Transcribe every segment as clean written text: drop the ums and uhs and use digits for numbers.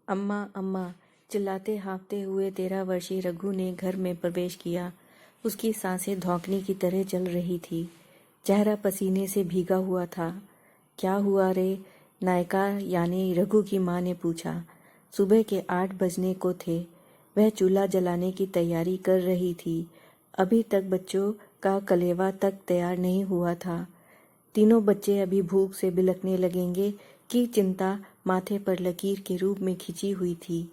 अम्मा अम्मा चिल्लाते हाँफते हुए 13 वर्षीय रघु ने घर में प्रवेश किया। उसकी सांसें धौंकने की तरह चल रही थी। चेहरा पसीने से भीगा हुआ था। क्या हुआ रे? नायका यानी रघु की माँ ने पूछा। सुबह के 8 बजने को थे। वह चूल्हा जलाने की तैयारी कर रही थी। अभी तक बच्चों का कलेवा तक तैयार नहीं हुआ था। तीनों बच्चे अभी भूख से बिलखने लगेंगे कि चिंता माथे पर लकीर के रूप में खिंची हुई थी।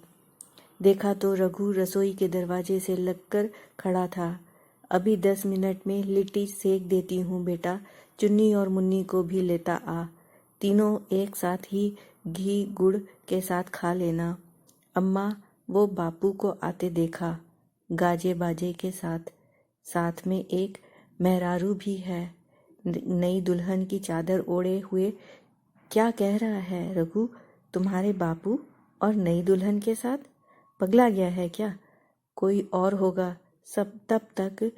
देखा तो रघु रसोई के दरवाजे से लगकर खड़ा था। अभी 10 मिनट में लिट्टी सेक देती हूँ बेटा, चुन्नी और मुन्नी को भी लेता आ। तीनों एक साथ ही घी गुड़ के साथ खा लेना। अम्मा, वो बापू को आते देखा, गाजे बाजे के साथ। साथ में एक मेहरारू भी है, नई दुल्हन की चादर ओढ़े हुए। क्या कह रहा है रघु? तुम्हारे बापू और नई दुल्हन के साथ? पगला गया है क्या? कोई और होगा। सब तब तक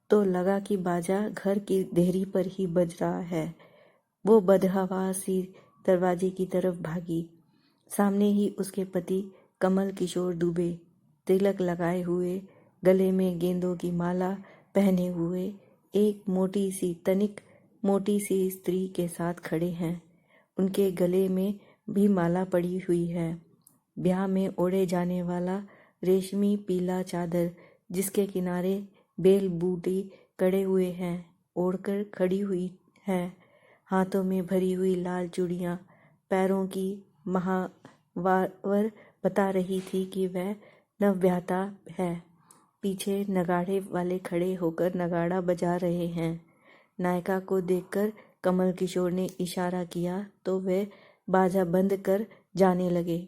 तो लगा कि बाजा घर की देहरी पर ही बज रहा है। वो बदहवासी दरवाजे की तरफ भागी। सामने ही उसके पति कमल किशोर दुबे, तिलक लगाए हुए, गले में गेंदों की माला पहने हुए, एक मोटी सी स्त्री के साथ खड़े हैं। उनके गले में भी माला पड़ी हुई है। ब्याह में ओढ़े जाने वाला रेशमी पीला चादर, जिसके किनारे बेल बूटी कड़े हुए हैं, ओढ़कर खड़ी हुई है। हाथों में भरी हुई लाल चूड़ियाँ, पैरों की महावर बता रही थी कि वह नवब्याहता है। पीछे नगाड़े वाले खड़े होकर नगाड़ा बजा रहे हैं। नायका को देखकर कमल किशोर ने इशारा किया तो वे बाजा बंद कर जाने लगे।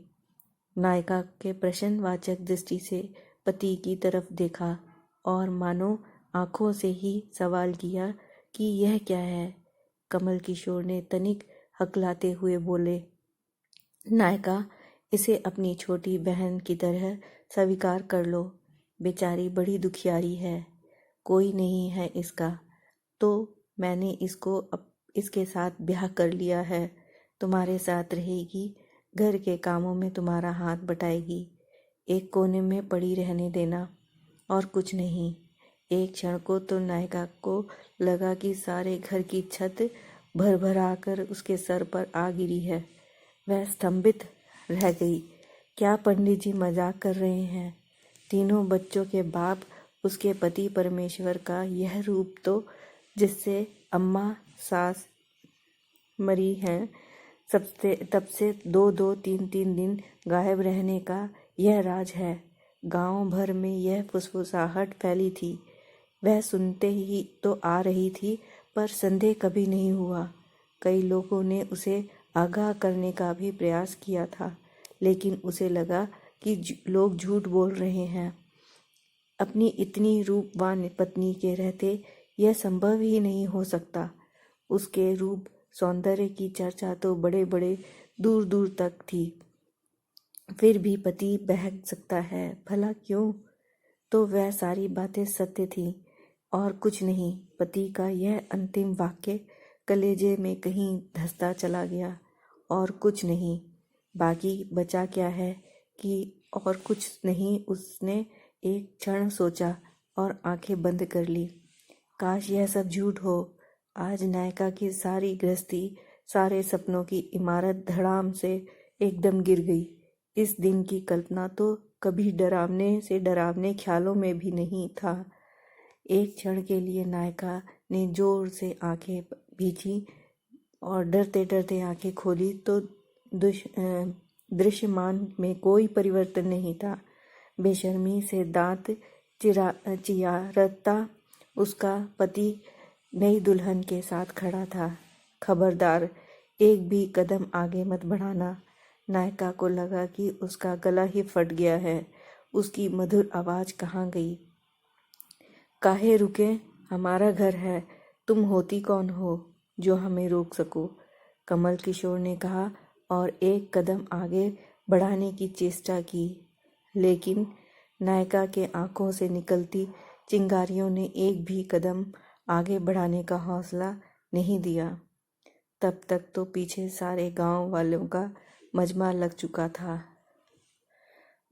नायका के प्रश्नवाचक दृष्टि से पति की तरफ देखा और मानो आंखों से ही सवाल किया कि यह क्या है। कमल किशोर ने तनिक हकलाते हुए बोले, नायका, इसे अपनी छोटी बहन की तरह स्वीकार कर लो। बेचारी बड़ी दुखियारी है, कोई नहीं है इसका, तो मैंने इसके साथ ब्याह कर लिया है। तुम्हारे साथ रहेगी, घर के कामों में तुम्हारा हाथ बटाएगी। एक कोने में पड़ी रहने देना, और कुछ नहीं। एक क्षण को तो नायका को लगा कि सारे घर की छत भरभरा कर उसके सर पर आ गिरी है। वह स्तंभित रह गई। क्या पंडित जी मजाक कर रहे हैं? तीनों बच्चों के बाप उसके पति परमेश्वर का यह रूप, तो जिससे अम्मा सास मरी हैं, तब से 2-2, 3-3 दिन गायब रहने का यह राज है। गांव भर में यह फुसफुसाहट फैली थी। वह सुनते ही तो आ रही थी, पर संदेह कभी नहीं हुआ। कई लोगों ने उसे आगाह करने का भी प्रयास किया था, लेकिन उसे लगा कि लोग झूठ बोल रहे हैं। अपनी इतनी रूपवान पत्नी के रहते यह संभव ही नहीं हो सकता। उसके रूप सौंदर्य की चर्चा तो बड़े बड़े दूर दूर तक थी। फिर भी पति बहक सकता है, भला क्यों? तो वह सारी बातें सत्य थीं और कुछ नहीं। पति का यह अंतिम वाक्य कलेजे में कहीं धंसता चला गया, और कुछ नहीं। बाकी बचा क्या है कि और कुछ नहीं। उसने एक क्षण सोचा और आंखें बंद कर ली। काश यह सब झूठ हो। आज नायका की सारी गृहस्थी, सारे सपनों की इमारत धड़ाम से एकदम गिर गई। इस दिन की कल्पना तो कभी डरावने से डरावने ख्यालों में भी नहीं था। एक क्षण के लिए नायका ने जोर से आंखें भींची और डरते डरते आंखें खोली तो दृश्यमान में कोई परिवर्तन नहीं था। बेशर्मी से दांत चियारता उसका पति नई दुल्हन के साथ खड़ा था। खबरदार, एक भी कदम आगे मत बढ़ाना। नायका को लगा कि उसका गला ही फट गया है। उसकी मधुर आवाज कहाँ गई? काहे रुके? हमारा घर है। तुम होती कौन हो जो हमें रोक सको? कमल किशोर ने कहा और एक कदम आगे बढ़ाने की चेष्टा की, लेकिन नायका के आंखों से निकलती चिंगारियों ने एक भी कदम आगे बढ़ाने का हौसला नहीं दिया। तब तक तो पीछे सारे गांव वालों का मजमा लग चुका था।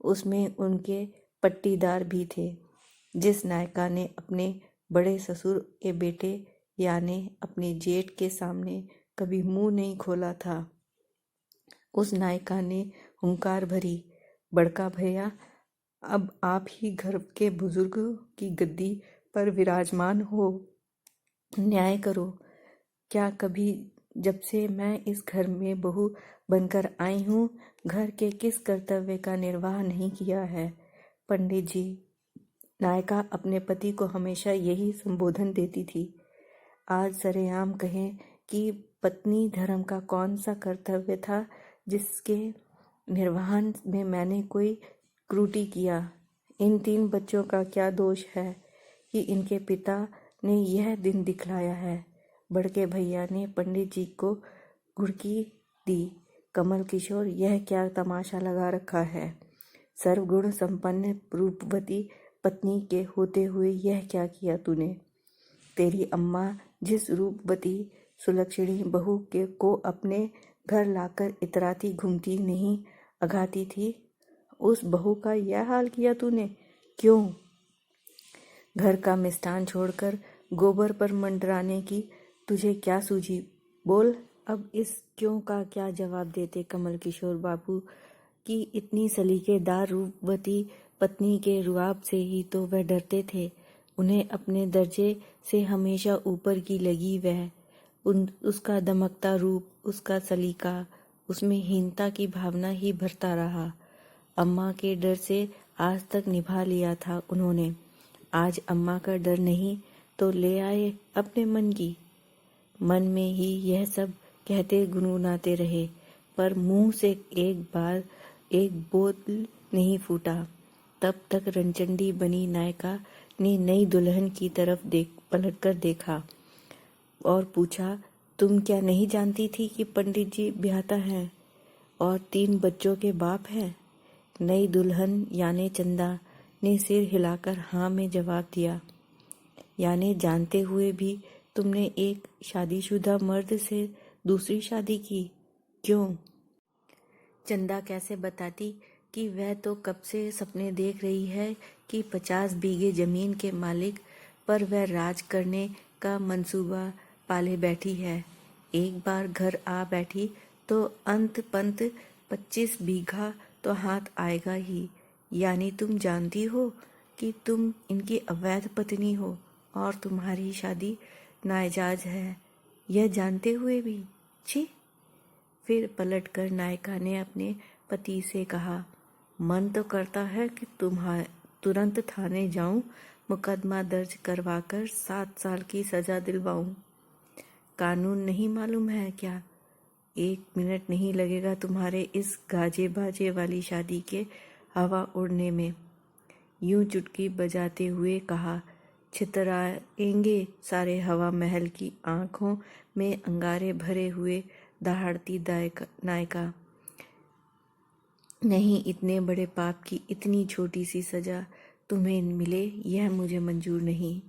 उसमें उनके पट्टीदार भी थे। जिस नायिका ने अपने बड़े ससुर के बेटे यानी अपने जेठ के सामने कभी मुंह नहीं खोला था, उस नायिका ने हुंकार भरी, बड़का भैया, अब आप ही घर के बुजुर्ग की गद्दी पर विराजमान हो, न्याय करो। क्या कभी जब से मैं इस घर में बहू बनकर आई हूँ घर के किस कर्तव्य का निर्वाह नहीं किया है? पंडित जी, नायिका अपने पति को हमेशा यही संबोधन देती थी। आज सरेआम कहें कि पत्नी धर्म का कौन सा कर्तव्य था जिसके निर्वहन में मैंने कोई त्रुटि किया? इन 3 बच्चों का क्या दोष है कि इनके पिता ने यह दिन दिखलाया है? बड़के भैया ने पंडित जी को घुड़की दी। कमल किशोर, यह क्या तमाशा लगा रखा है? सर्वगुण संपन्न रूपवती पत्नी के होते हुए यह क्या किया तूने? तेरी अम्मा जिस रूपवती सुलक्षणी बहू के को अपने घर लाकर इतराती घूमती नहीं अघाती थी, उस बहू का यह हाल किया तूने? क्यों? घर का मिष्ठान छोड़कर गोबर पर मंडराने की तुझे क्या सूझी? बोल। अब इस क्यों का क्या जवाब देते कमल किशोर बाबू की इतनी सलीकेदार रूपवती पत्नी के रुआब से ही तो वह डरते थे। उन्हें अपने दर्जे से हमेशा ऊपर की लगी वह, उसका दमकता रूप, उसका सलीका, उसमें हीनता की भावना ही भरता रहा। अम्मा के डर से आज तक निभा लिया था उन्होंने। आज अम्मा का डर नहीं तो ले आए अपने मन की। मन में ही यह सब कहते गुनगुनाते रहे, पर मुंह से एक बार एक बोल नहीं फूटा। तब तक रनचंडी बनी नायिका ने नई दुल्हन की तरफ पलटकर देखा और पूछा, तुम क्या नहीं जानती थी कि पंडित जी ब्याहता है और 3 बच्चों के बाप हैं? नई दुल्हन यानी चंदा ने सिर हिलाकर हाँ में जवाब दिया। यानी जानते हुए भी तुमने एक शादीशुदा मर्द से दूसरी शादी की? क्यों? चंदा कैसे बताती कि वह तो कब से सपने देख रही है कि 50 बीघे जमीन के मालिक पर वह राज करने का मंसूबा पाले बैठी है। एक बार घर आ बैठी तो अंत पंत 25 बीघा तो हाथ आएगा ही। यानी तुम जानती हो कि तुम इनकी अवैध पत्नी हो और तुम्हारी शादी नाजायज है, यह जानते हुए भी? छी! फिर पलटकर नायिका ने अपने पति से कहा, मन तो करता है कि तुरंत थाने जाऊं, मुकदमा दर्ज करवाकर 7 साल की सजा दिलवाऊं। कानून नहीं मालूम है क्या? 1 मिनट नहीं लगेगा तुम्हारे इस गाजे बाजे वाली शादी के हवा उड़ने में। यूं चुटकी बजाते हुए कहा, छितराएंगे सारे हवा महल की आंखों में अंगारे भरे हुए दहाड़ती नायिका। नहीं, इतने बड़े पाप की इतनी छोटी सी सजा तुम्हें मिले यह मुझे मंजूर नहीं।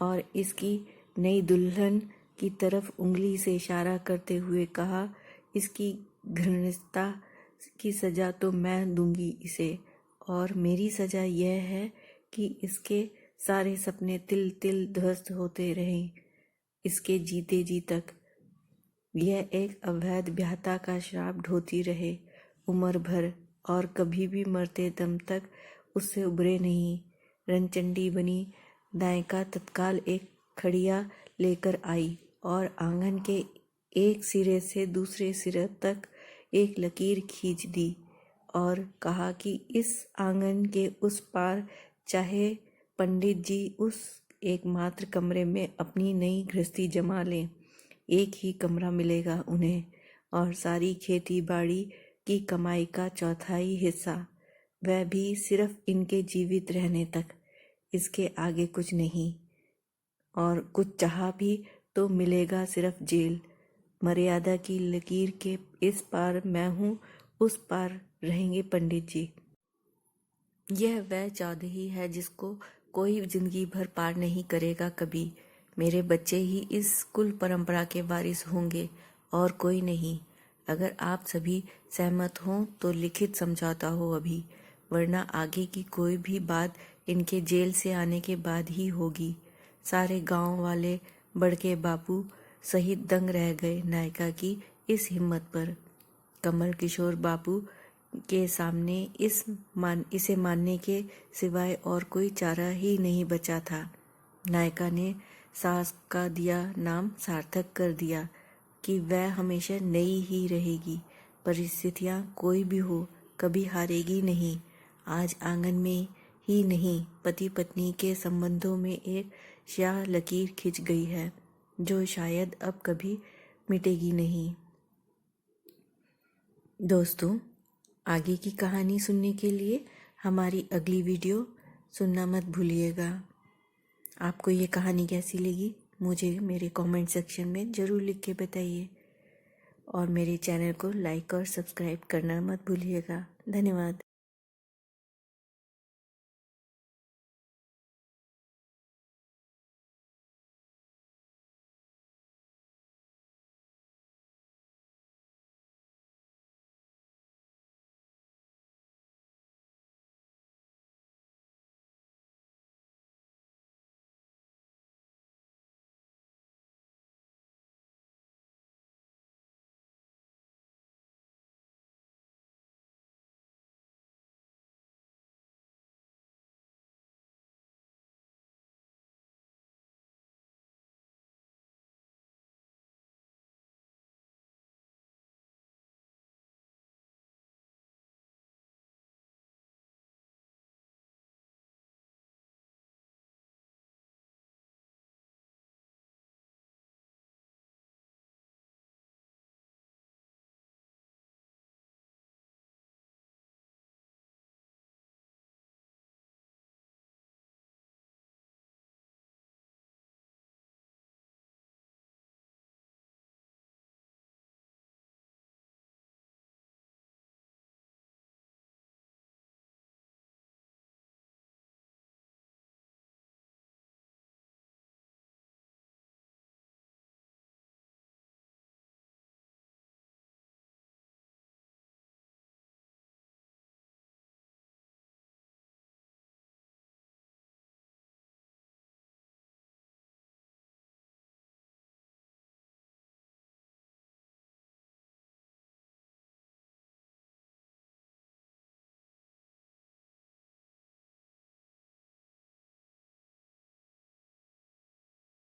और इसकी नई दुल्हन की तरफ उंगली से इशारा करते हुए कहा, इसकी घृणिता की सजा तो मैं दूंगी इसे, और मेरी सजा यह है कि इसके सारे सपने तिल तिल ध्वस्त होते रहें इसके जीते जी तक। यह एक अवैध ब्याहता का श्राप ढोती रहे उम्र भर और कभी भी मरते दम तक उससे उबरे नहीं। रनचंडी बनी नायिका तत्काल एक खड़िया लेकर आई और आंगन के एक सिरे से दूसरे सिरे तक एक लकीर खींच दी और कहा कि इस आंगन के उस पार चाहे पंडित जी उस एकमात्र कमरे में अपनी नई गृहस्थी जमा लें, एक ही कमरा मिलेगा उन्हें और सारी खेती बाड़ी की कमाई का 1/4 हिस्सा, वह भी सिर्फ इनके जीवित रहने तक, इसके आगे कुछ नहीं। और कुछ चाहा भी तो मिलेगा सिर्फ जेल। मर्यादा की लकीर के इस पार मैं हूँ, उस पार रहेंगे पंडित जी। यह वह चौधरी है जिसको कोई जिंदगी भर पार नहीं करेगा कभी। मेरे बच्चे ही इस कुल परंपरा के वारिस होंगे और कोई नहीं। अगर आप सभी सहमत हों तो लिखित समझौता हो अभी। वरना आगे की कोई भी बात इनके जेल से आने के बाद ही होगी। सारे गांव वाले बड़के बापू सहित दंग रह गए नायिका की इस हिम्मत पर। कमल किशोर बापू के सामने इसे मानने के सिवाय और कोई चारा ही नहीं बचा था। नायिका ने सास का दिया नाम सार्थक कर दिया कि वह हमेशा नई ही रहेगी। परिस्थितियां कोई भी हो, कभी हारेगी नहीं। आज आंगन में ही नहीं, पति पत्नी के संबंधों में एक स्याह लकीर खिंच गई है, जो शायद अब कभी मिटेगी नहीं। दोस्तों, आगे की कहानी सुनने के लिए हमारी अगली वीडियो सुनना मत भूलिएगा। आपको ये कहानी कैसी लगी मुझे मेरे कमेंट सेक्शन में ज़रूर लिख के बताइए, और मेरे चैनल को लाइक और सब्सक्राइब करना मत भूलिएगा। धन्यवाद।